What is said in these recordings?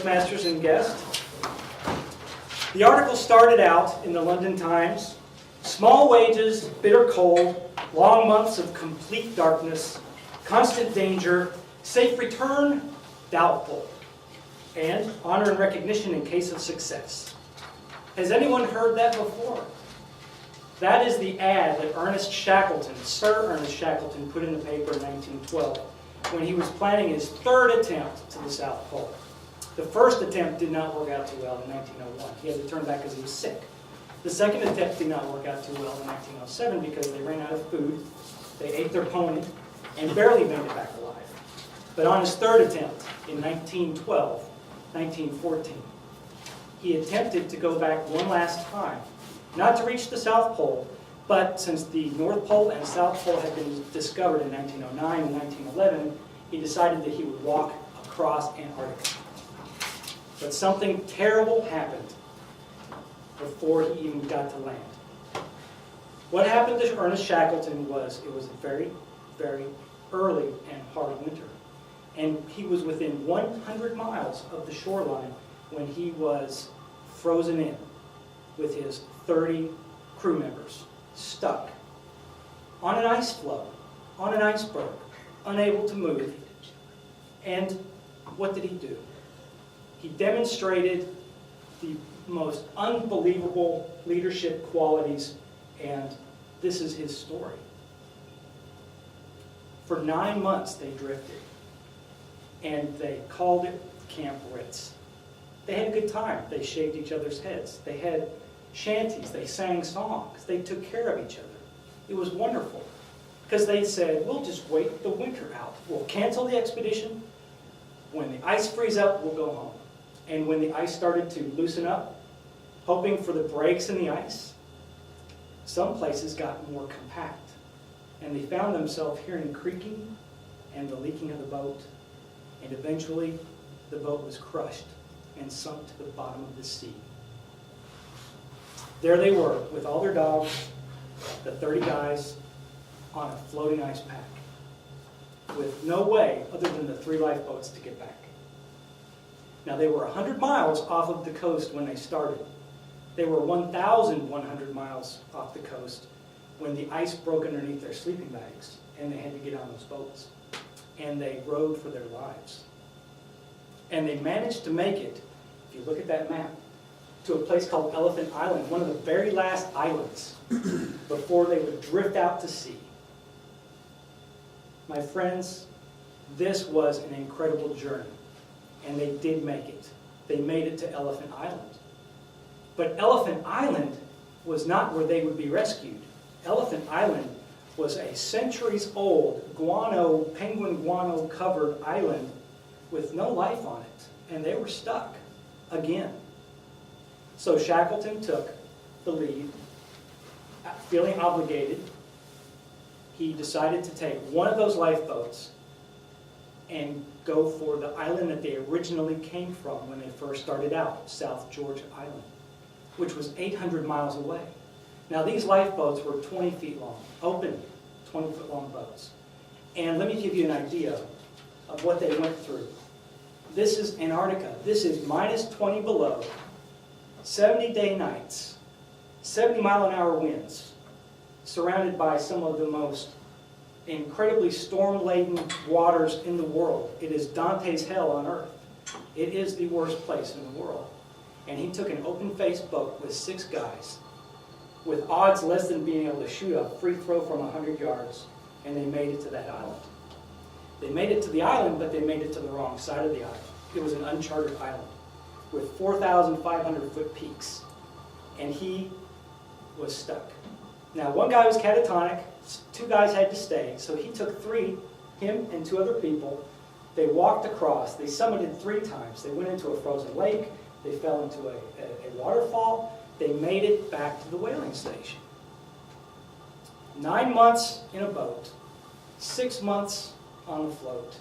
Toastmasters and guests. The article started out in the London Times. Small wages, bitter cold, long months of complete darkness, constant danger, safe return, doubtful, and honor and recognition in case of success. Has anyone heard that before? That is the ad that Ernest Shackleton, Sir Ernest Shackleton, put in the paper in 1912 when he was planning his third attempt to the South Pole. The first attempt did not work out too well in 1901. He had to turn back because he was sick. The second attempt did not work out too well in 1907 because they ran out of food, they ate their pony, and barely made it back alive. But on his third attempt in 1912, 1914, he attempted to go back one last time, not to reach the South Pole, but since the North Pole and South Pole had been discovered in 1909 and 1911, he decided that he would walk across Antarctica. But something terrible happened before he even got to land. What happened to Ernest Shackleton was, it was a very, very early and hard winter. And he was within 100 miles of the shoreline when he was frozen in with his 30 crew members, stuck on an ice floe, on an iceberg, unable to move. And what did he do? He demonstrated the most unbelievable leadership qualities, and this is his story. For 9 months they drifted, and they called it Camp Ritz. They had a good time. They shaved each other's heads. They had shanties. They sang songs. They took care of each other. It was wonderful, because they said, we'll just wait the winter out. We'll cancel the expedition. When the ice frees up, we'll go home. And when the ice started to loosen up, hoping for the breaks in the ice, some places got more compact. And they found themselves hearing creaking and the leaking of the boat. And eventually, the boat was crushed and sunk to the bottom of the sea. There they were, with all their dogs, the 30 guys, on a floating ice pack, with no way other than the 3 lifeboats to get back. Now, they were 100 miles off of the coast when they started. They were 1,100 miles off the coast when the ice broke underneath their sleeping bags, and they had to get on those boats. And they rowed for their lives. And they managed to make it, if you look at that map, to a place called Elephant Island, one of the very last islands before they would drift out to sea. My friends, this was an incredible journey. And they did make it. They made it to Elephant Island. But Elephant Island was not where they would be rescued. Elephant Island was a centuries-old penguin guano covered island with no life on it. And they were stuck again. So Shackleton took the lead, feeling obligated. He decided to take one of those lifeboats and go for the island that they originally came from when they first started out, South Georgia Island, which was 800 miles away. Now, these lifeboats were 20 feet long, open 20-foot long boats. And let me give you an idea of what they went through. This is Antarctica. This is minus 20 below, 70-day nights, 70-mile-an-hour winds, surrounded by some of the most incredibly storm-laden waters in the world. It is Dante's hell on earth. It is the worst place in the world. And he took an open-faced boat with 6 guys, with odds less than being able to shoot a free throw from 100 yards, and they made it to that island. They made it to the island, but they made it to the wrong side of the island. It was an uncharted island with 4,500-foot peaks, and he was stuck. Now, one guy was catatonic, 2 guys had to stay, so he took 3, him and 2 other people. They walked across, they summited 3 times. They went into a frozen lake, they fell into a waterfall, they made it back to the whaling station. 9 months in a boat, 6 months on the float,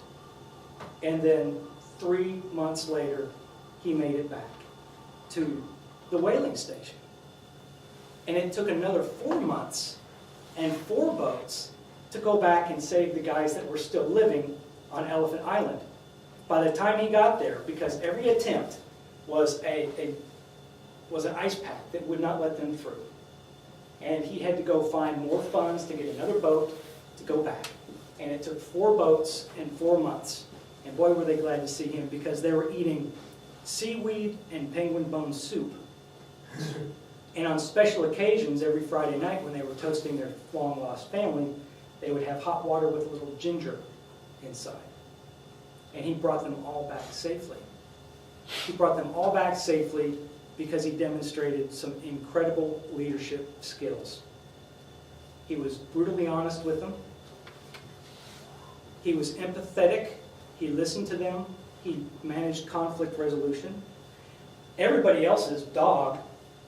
and then 3 months later, he made it back to the whaling station. And it took another 4 months and 4 boats to go back and save the guys that were still living on Elephant Island. By the time he got there, because every attempt was was an ice pack that would not let them through. And he had to go find more funds to get another boat to go back. And it took 4 boats in 4 months. And boy, were they glad to see him, because they were eating seaweed and penguin bone soup. And on special occasions, every Friday night when they were toasting their long-lost family, they would have hot water with a little ginger inside. And he brought them all back safely. He brought them all back safely because he demonstrated some incredible leadership skills. He was brutally honest with them. He was empathetic. He listened to them. He managed conflict resolution. Everybody else's dog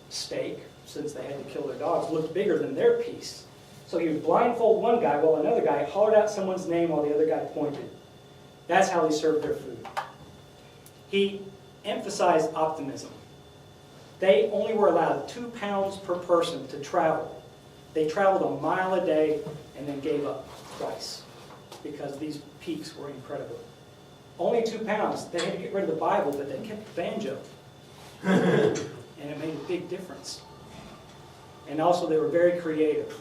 steak, since they had to kill their dogs, looked bigger than their piece. So he would blindfold one guy while another guy hollered out someone's name while the other guy pointed. That's how he served their food. He emphasized optimism. They only were allowed 2 pounds per person to travel. They traveled a mile a day and then gave up twice because these peaks were incredible. Only 2 pounds. They had to get rid of the Bible, but they kept the banjo. And it made a big difference. And also they were very creative.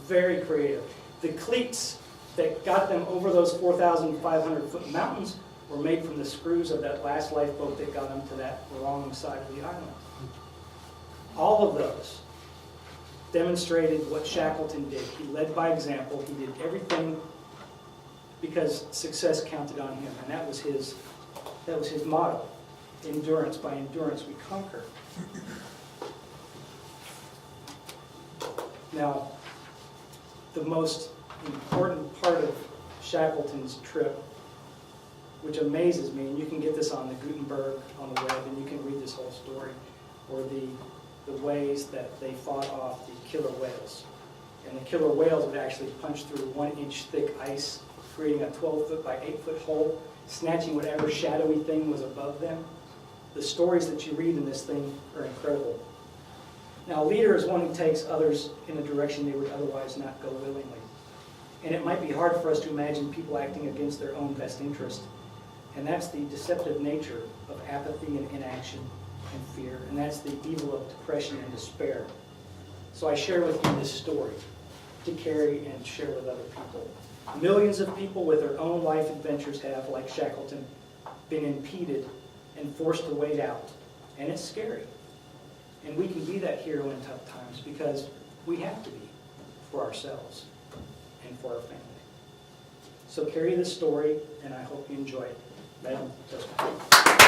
Very creative. The cleats that got them over those 4,500-foot mountains were made from the screws of that last lifeboat that got them to that wrong side of the island. All of those demonstrated what Shackleton did. He led by example. He did everything because success counted on him, and that was his motto. Endurance. By endurance we conquer. Now, the most important part of Shackleton's trip, which amazes me, and you can get this on the Gutenberg on the web, and you can read this whole story, were the ways that they fought off the killer whales. And the killer whales would actually punch through 1-inch thick ice, creating a 12-foot by 8-foot hole, snatching whatever shadowy thing was above them. The stories that you read in this thing are incredible. Now, a leader is one who takes others in a direction they would otherwise not go willingly. And it might be hard for us to imagine people acting against their own best interest. And that's the deceptive nature of apathy and inaction and fear. And that's the evil of depression and despair. So I share with you this story to carry and share with other people. Millions of people with their own life adventures have, like Shackleton, been impeded and forced to wait out. And it's scary. And we can be that hero in tough times because we have to be for ourselves and for our family. So carry this story, and I hope you enjoy it. Madam Toastmaster.